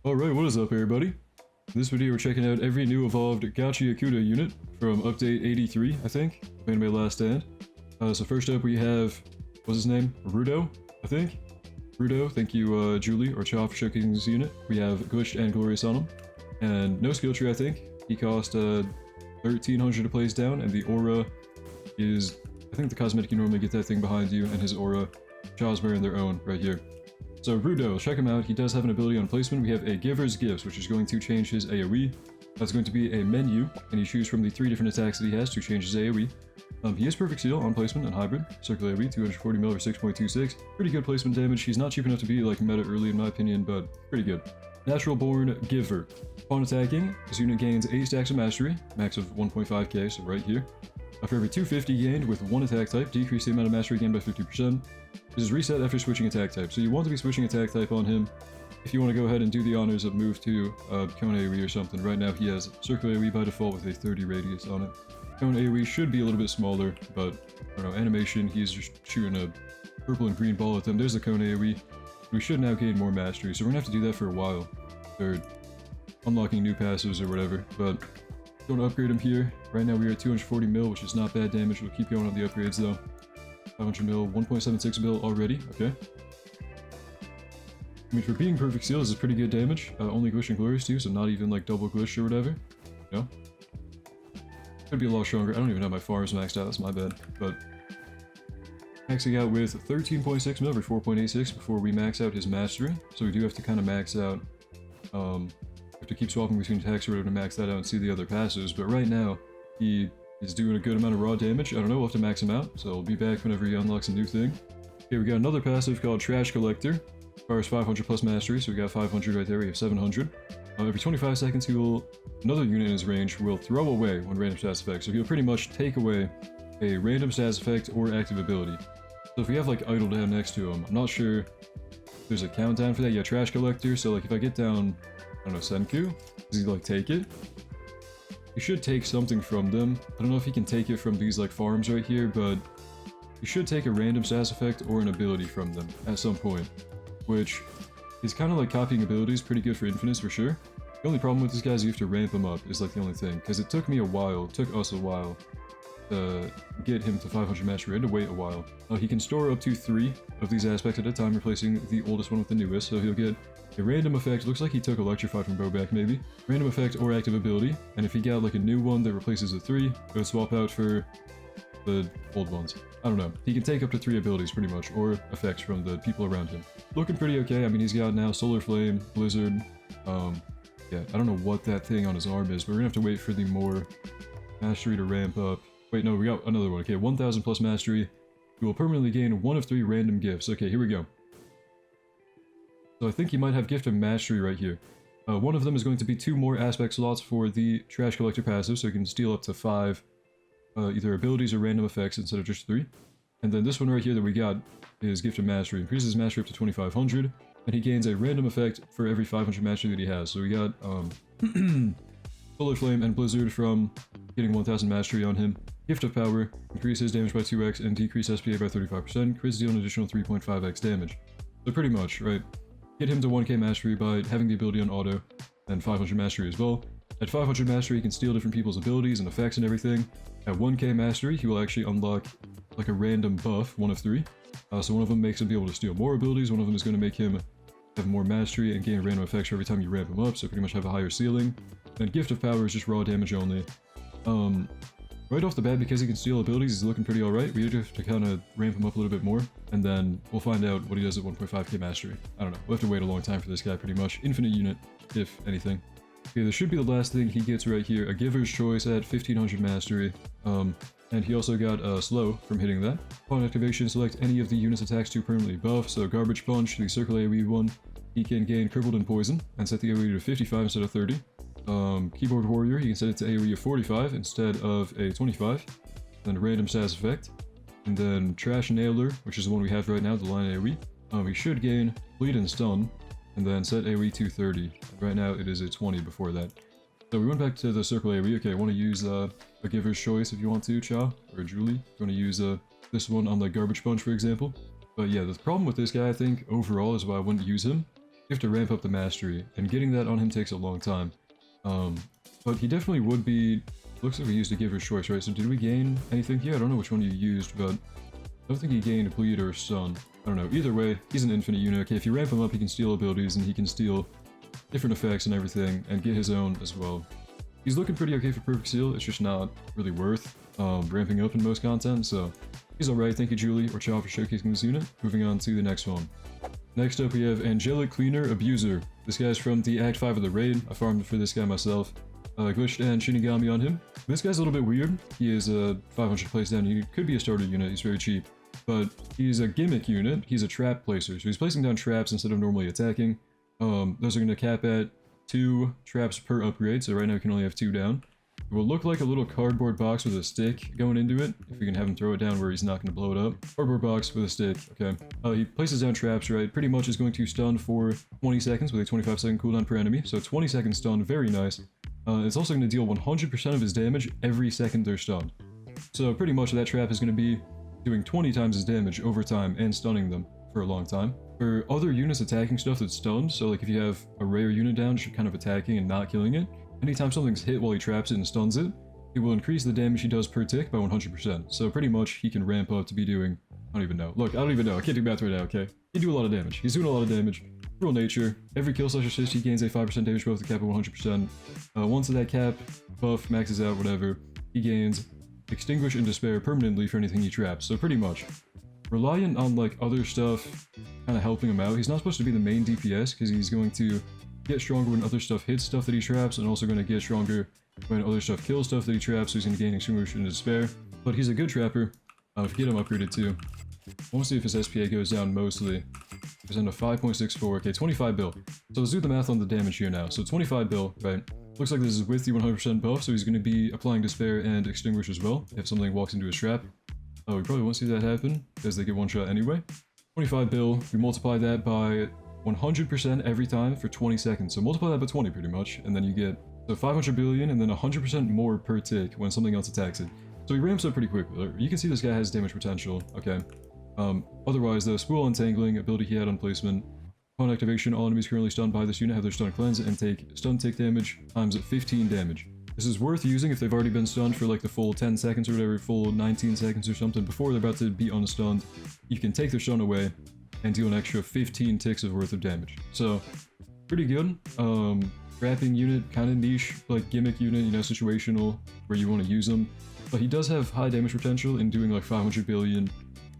Alright, what is up everybody? In this video we're checking out every new evolved Gachiakuta unit from update 83, I think, of Anime Last Stand. So first up we have, what's his name? Rudo, I think? Rudo, thank you Julie or Cha for checking this unit. We have Glitched and Glorious on him. And no skill tree I think. He cost 1300 to place down and the aura is, I think the cosmetic you normally get that thing behind you and his aura. Cha's wearing their own right here. So Rudo, check him out. He does have an ability on placement. We have a Giver's Gifts, which is going to change his AoE. That's going to be a menu, and you choose from the 3 different attacks that he has to change his AoE. He is Perfect Seal on placement and hybrid. Circle AoE, 240 mil or 6.26. Pretty good placement damage. He's not cheap enough to be like meta early in my opinion, but pretty good. Natural Born Giver. Upon attacking, this unit gains 8 stacks of mastery, max of 1.5k, so right here. For every 250 gained with 1 attack type, decrease the amount of mastery gained by 50%. This is reset after switching attack type, so you want to be switching attack type on him if you want to go ahead and do the honors of move to Cone AoE or something. Right now he has Circle AoE by default with a 30 radius on it. Cone AoE should be a little bit smaller, but I don't know, animation, he's just shooting a purple and green ball at them. There's the Cone AoE. We should now gain more mastery, so we're going to have to do that for a while. Or unlocking new passives or whatever, but going to upgrade him here. Right now we are at 240 mil, which is not bad damage. We'll keep going on the upgrades though. 500 mil, 1.76 mil already, okay. I mean, for being Perfect Seal, this is pretty good damage. Only Glitch and Glorious too, so not even like double Glitch or whatever. No? Could be a lot stronger. I don't even have my farms maxed out, that's my bad. But maxing out with 13.6 mil for 4.86 before we max out his mastery. So we do have to kind of max out. We have to keep swapping between attacks or whatever to max that out and see the other passives. But right now, he is doing a good amount of raw damage. I don't know, we'll have to max him out, so I'll be back whenever he unlocks a new thing. Okay, we got another passive called Trash Collector. Requires 500 plus mastery, so we got 500 right there, we have 700. Every 25 seconds, another unit in his range will throw away one random stats effect, so he'll pretty much take away a random stats effect or active ability. So if we have like Idle down next to him, I'm not sure if there's a countdown for that. Yeah, Trash Collector, so like if I get down, I don't know, Senku, does he like take it? He should take something from them. I don't know if he can take it from these like farms right here, but he should take a random stats effect or an ability from them at some point, which is kind of like copying abilities, pretty good for infinites for sure. The only problem with this guy is you have to ramp him up is like the only thing, because it took me a while, it took us a while to get him to 500 mastery. I had to wait a while. He can store up to 3 of these aspects at a time, replacing the oldest one with the newest, so he'll get a random effect. Looks like he took Electrify from Bowback maybe. Random effect or active ability, and if he got like a new one that replaces the 3, it would swap out for the old ones. I don't know. He can take up to 3 abilities pretty much, or effects from the people around him. Looking pretty okay. I mean, he's got now Solar Flame, Blizzard. Yeah, I don't know what that thing on his arm is, but we're gonna have to wait for the more mastery to ramp up. Wait, no, we got another one. Okay, 1000 plus mastery. You will permanently gain 1 of 3 random gifts. Okay, here we go. So I think he might have Gift of Mastery right here. One of them is going to be 2 more aspect slots for the Trash Collector passive, so you can steal up to 5 either abilities or random effects instead of just 3. And then this one right here that we got is Gift of Mastery. Increases mastery up to 2500, and he gains a random effect for every 500 mastery that he has. So we got Solar Flame and Blizzard from getting 1000 mastery on him. Gift of Power, increase his damage by 2x and decrease SPA by 35%, crits deal an additional 3.5x damage. So pretty much, right? Get him to 1k mastery by having the ability on auto, and 500 mastery as well. At 500 mastery, he can steal different people's abilities and effects and everything. At 1k mastery, he will actually unlock like a random buff, 1 of 3. So one of them makes him be able to steal more abilities, one of them is going to make him have more mastery and gain random effects every time you ramp him up, so pretty much have a higher ceiling. And Gift of Power is just raw damage only. Right off the bat, because he can steal abilities, he's looking pretty alright. We have to kind of ramp him up a little bit more, and then we'll find out what he does at 1.5k mastery. I don't know. We'll have to wait a long time for this guy, pretty much. Infinite unit, if anything. Okay, this should be the last thing he gets right here. A Giver's Choice at 1500 mastery. And he also got Slow from hitting that. Upon activation, select any of the unit's attacks to permanently buff. So Garbage Punch, the Circle AoE one, he can gain Crippled and Poison, and set the AoE to 55 instead of 30. Keyboard Warrior, you can set it to AoE of 45 instead of a 25. Then a random stats effect. And then Trash Nailer, which is the one we have right now, the line AoE. We should gain Bleed and Stun, and then set AoE to 30. Right now it is a 20 before that. So we went back to the Circle AoE. Okay, I want to use a Giver's Choice if you want to, Cha, or Julie. If you want to use this one on the Garbage Punch, for example. But yeah, the problem with this guy, I think, overall, is why I wouldn't use him, you have to ramp up the mastery, and getting that on him takes a long time. But he definitely would be... Looks like we used a giver's choice, right? So did we gain anything here? I don't know which one you used, but I don't think he gained bleed or stun. I don't know. Either way, he's an infinite unit. Okay, if you ramp him up, he can steal abilities, and he can steal different effects and everything, and get his own as well. He's looking pretty okay for Perfect Seal. It's just not really worth ramping up in most content, so he's alright. Thank you, Julie, or Chow, for showcasing this unit. Moving on to the next one. Next up, we have Angelic Cleaner Abuser. This guy's from the Act 5 of the raid. I farmed for this guy myself. Glitched and Shinigami on him. This guy's a little bit weird. He is a 500 place down. He could be a starter unit. He's very cheap. But he's a gimmick unit. He's a trap placer. So he's placing down traps instead of normally attacking. Those are going to cap at 2 traps per upgrade. So right now we can only have 2 down. It will look like a little cardboard box with a stick going into it. If we can have him throw it down where he's not going to blow it up. Cardboard box with a stick. Okay. He places down traps, right? Pretty much is going to stun for 20 seconds with a 25-second cooldown per enemy. So 20 seconds stun. Very nice. It's also going to deal 100% of his damage every second they're stunned. So pretty much that trap is going to be doing 20 times his damage over time and stunning them for a long time. For other units attacking stuff that's stunned, so like if you have a rare unit down, just kind of attacking and not killing it, anytime something's hit while he traps it and stuns it, it will increase the damage he does per tick by 100%. So pretty much he can ramp up to be doing, I don't even know. Look, I don't even know. I can't do math right now, okay? He do a lot of damage. He's doing a lot of damage. Real nature. Every kill/assist he gains a 5% damage buff, the cap at 100%. Once that cap buff maxes out, whatever, he gains Extinguish and Despair permanently for anything he traps. So pretty much reliant on like other stuff kind of helping him out. He's not supposed to be the main DPS because he's going to get stronger when other stuff hits stuff that he traps, and also going to get stronger when other stuff kills stuff that he traps, so he's going to gain Extinguish and Despair. But he's a good trapper. If you get him upgraded too. I want to see if his SPA goes down mostly. He's down to 5.64. Okay, 25 bill. So let's do the math on the damage here now. So 25 bill, right? Looks like this is with the 100% buff, so he's going to be applying Despair and Extinguish as well if something walks into his trap. Oh, we probably won't see that happen because they get one shot anyway. 25 bill, we multiply that by 100% every time for 20 seconds. So multiply that by 20 pretty much, and then you get so 500 billion and then 100% more per tick when something else attacks it. So he ramps up pretty quickly. You can see this guy has damage potential. Okay. Otherwise, the Spool Untangling ability he had on placement. Upon activation, all enemies currently stunned by this unit have their stun cleanse and take stun tick damage times 15 damage. This is worth using if they've already been stunned for like the full 10 seconds or whatever, full 19 seconds or something before they're about to be unstunned. You can take their stun away and deal an extra 15 ticks of worth of damage. So, pretty good. Wrapping unit, kind of niche, like gimmick unit, you know, situational, where you want to use them. But he does have high damage potential in doing like 500 billion,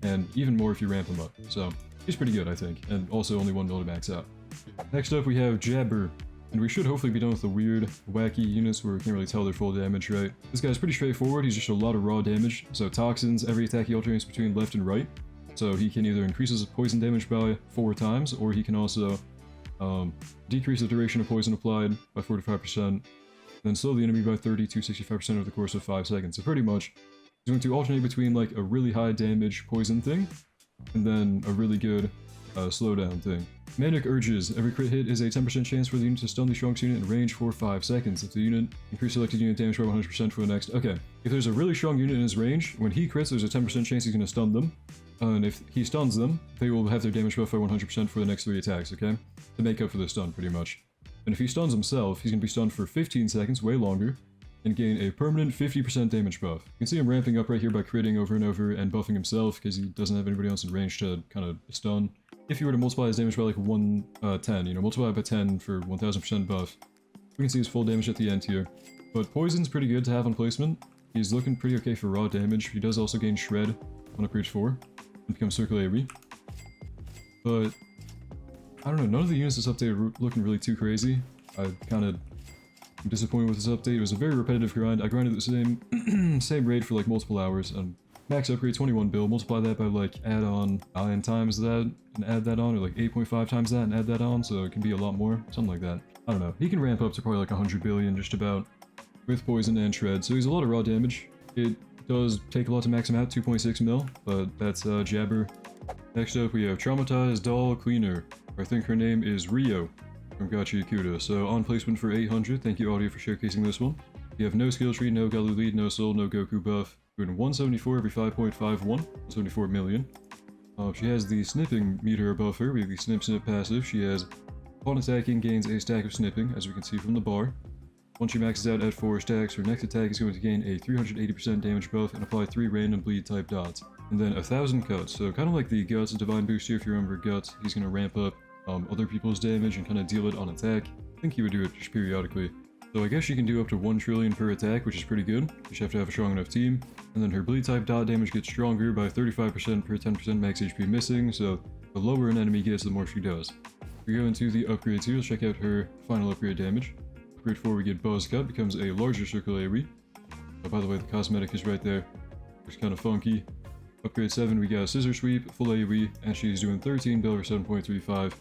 and even more if you ramp him up. So, he's pretty good, I think, and also only 1 mil to max out. Next up, we have Jabber. And we should hopefully be done with the weird, wacky units where we can't really tell their full damage, right? This guy's pretty straightforward. He's just a lot of raw damage. So Toxins, every attack he alternates between left and right. So he can either increase his poison damage by 4 times, or he can also decrease the duration of poison applied by 45%, then slow the enemy by 30 to 65% over the course of 5 seconds. So pretty much, he's going to alternate between like a really high damage poison thing, and then a really good slowdown thing. Manic Urges. Every crit hit is a 10% chance for the unit to stun the strongest unit in range for 5 seconds. If the unit increases selected unit damage by 100% for the next... Okay, if there's a really strong unit in his range, when he crits, there's a 10% chance he's going to stun them. And if he stuns them, they will have their damage buff by 100% for the next 3 attacks, okay? To make up for the stun, pretty much. And if he stuns himself, he's going to be stunned for 15 seconds, way longer, and gain a permanent 50% damage buff. You can see him ramping up right here by critting over and over and buffing himself because he doesn't have anybody else in range to kind of stun. If you were to multiply his damage by like 110, you know, multiply it by 10 for 1000% buff, we can see his full damage at the end here. But Poison's pretty good to have on placement. He's looking pretty okay for raw damage. He does also gain Shred on upgrade 4 and becomes Circle AoE. But I don't know, none of the units this update are looking really too crazy. I'm disappointed with this update. It was a very repetitive grind. I grinded the same raid for like multiple hours, and max upgrade 21 bill, multiply that by like add on 9 times that and add that on, or like 8.5 times that and add that on, so it can be a lot more, something like that. I don't know. He can ramp up to probably like 100 billion just about with poison and shred, so he's a lot of raw damage. It does take a lot to max him out, 2.6 mil, but that's Jabber. Next up we have Traumatized Doll Cleaner. I think her name is Rio from Gachiakuta. So on placement for 800, thank you Audio for showcasing this one. You have no skill tree, no Galu lead, no soul, no Goku buff. Doing 174 every 5.51, 174 million. She has the snipping meter above her. We have the snip snip passive. She has Upon attacking, gains a stack of snipping, as we can see from the bar. Once she maxes out at 4 stacks, her next attack is going to gain a 380% damage buff and apply 3 random bleed type dots. And then 1000 cuts, so kind of like the Guts Divine Boost here. If you remember Guts, he's going to ramp up other people's damage and kind of deal it on attack. I think he would do it just periodically. So I guess she can do up to 1 trillion per attack, which is pretty good. You just have to have a strong enough team. And then her bleed type dot damage gets stronger by 35% per 10% max HP missing, so the lower an enemy gets, the more she does. If we go into the upgrades here, let's check out her final upgrade damage. Upgrade 4, we get Buzz Cut, becomes a larger circle AoE. Oh, by the way, the cosmetic is right there. It's kind of funky. Upgrade 7, we got Scissor Sweep, full AoE, and she's doing 13 bill or 7.35.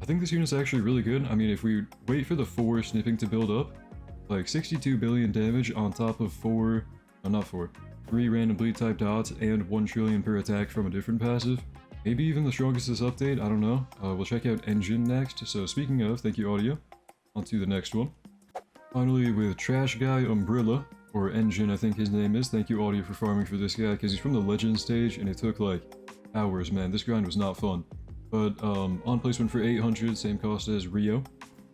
I think this unit's actually really good. I mean, if we wait for the 4 snipping to build up, like 62 billion damage on top of 3 random bleed type dots and 1 trillion per attack from a different passive. Maybe even the strongest this update, I don't know. We'll check out Enjin next. So speaking of, thank you audio. On to the next one. Finally with Trash Guy Umbrilla, or Enjin I think his name is. Thank you audio for farming for this guy, because he's from the Legend stage and it took like hours, man. This grind was not fun. But on placement for 800, same cost as Rio.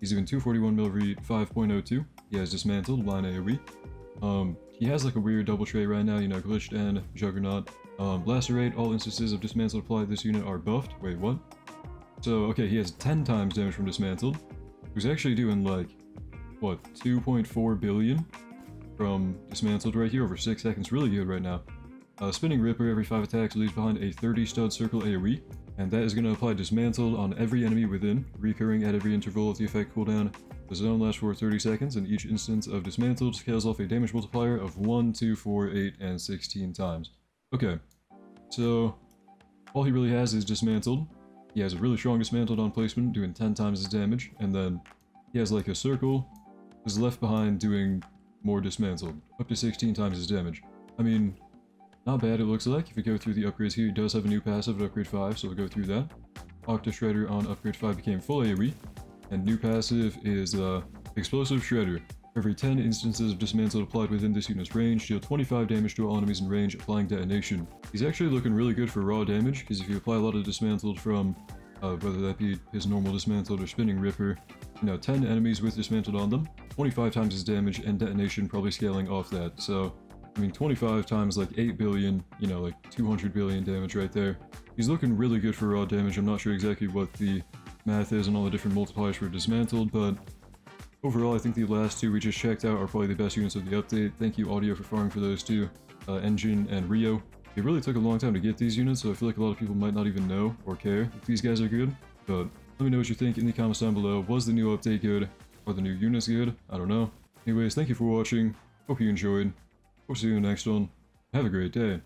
He's doing 241 mil read 5.02. He has Dismantled, line AoE. He has like a weird double trait right now, you know, Glitched and Juggernaut. Lacerate, all instances of Dismantled applied this unit are buffed. Wait, what? So, okay, he has 10 times damage from Dismantled. He's actually doing like, what, 2.4 billion from Dismantled right here over 6 seconds. Really good right now. Spinning Ripper, every 5 attacks leaves behind a 30 stud circle AoE. And that is going to apply Dismantled on every enemy within, recurring at every interval of the effect cooldown. The zone lasts for 30 seconds, and each instance of Dismantled scales off a damage multiplier of 1, 2, 4, 8, and 16 times. Okay, so all he really has is Dismantled. He has a really strong Dismantled on placement, doing 10 times his damage, and then he has like a circle, is left behind doing more Dismantled, up to 16 times his damage. I mean, not bad it looks like. If we go through the upgrades here, he does have a new passive at upgrade 5, so we'll go through that. Octa Shredder on upgrade 5 became full AoE, and new passive is Explosive Shredder. Every 10 instances of Dismantled applied within this unit's range, deal 25 damage to all enemies in range, applying detonation. He's actually looking really good for raw damage, because if you apply a lot of Dismantled from, whether that be his normal Dismantled or Spinning Ripper, you know, 10 enemies with Dismantled on them, 25 times his damage, and detonation probably scaling off that, so I mean, 25 times like 8 billion, you know, like 200 billion damage right there. He's looking really good for raw damage. I'm not sure exactly what the math is and all the different multipliers for Dismantled, but overall, I think the last 2 we just checked out are probably the best units of the update. Thank you, audio, for farming for those 2, Enjin and Rio. It really took a long time to get these units, so I feel like a lot of people might not even know or care if these guys are good, but let me know what you think in the comments down below. Was the new update good? Are the new units good? I don't know. Anyways, thank you for watching. Hope you enjoyed. We'll see you in the next one. Have a great day.